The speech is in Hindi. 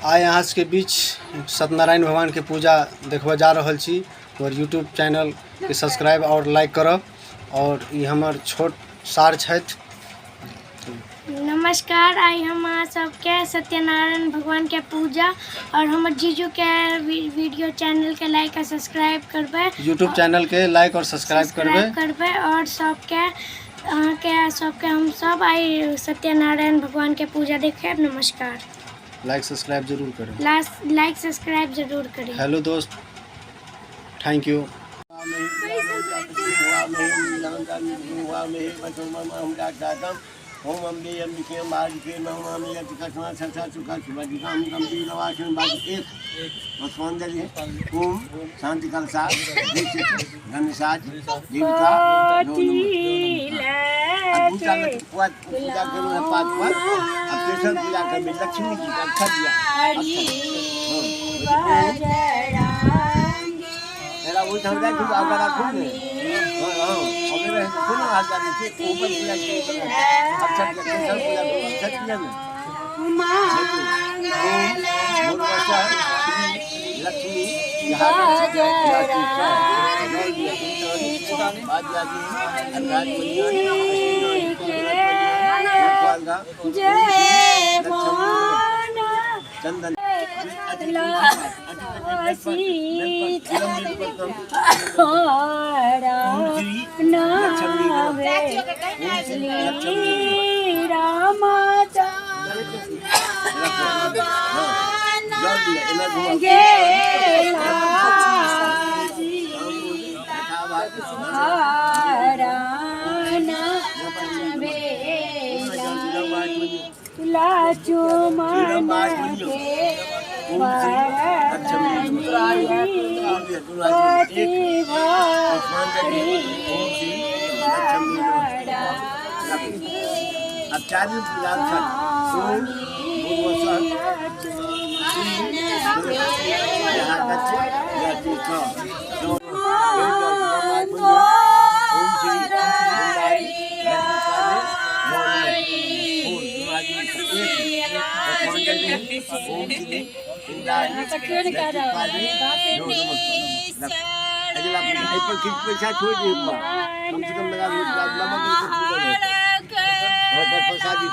आइ यहाँ के बीच सत्यनारायण भगवान के पूजा देखबा जा रहल छी और यूट्यूब चैनल के सब्सक्राइब और लाइक करब। और ये हमर छोट सार छथि। नमस्कार। आई हम अहाँ सबके सत्यनारायण भगवान के पूजा और हमर जीजू के वीडियो चैनल के लाइक और सब्सक्राइब करबे, यूट्यूब चैनल के लाइक और सब्सक्राइब करबे और सबके हम सब आई सत्यनारायण भगवान के पूजा देखे। नमस्कार। लाइक सब्सक्राइब जरूर करें। लाइक सब्सक्राइब जरूर करें। हेलो दोस्त, थैंक यू। ओम अम्बे अंबिके बालिके नमामि यत्कस्मा ससा सुखा सुभदिकाम गंभीरवाचन बाकी एक पुष्पांजलि। ओम शांति कलसा धनुषाज जीविका पूजा करूँ है 5 बार। अब स्पेशल पूजा कर लक्ष्मी जी का अक्षर दिया मेरा वो थोड़ा सा कुछ आगे रखूँ मैं। अगर सुनो आज जाने से ऊपर पूजा के अक्षर के स्पेशल पूजा करूँ अक्षर दिया मैं। लक्ष्मी यहाँ चंदन पैसा छोड़ दे कम से कम लगा प्रसादी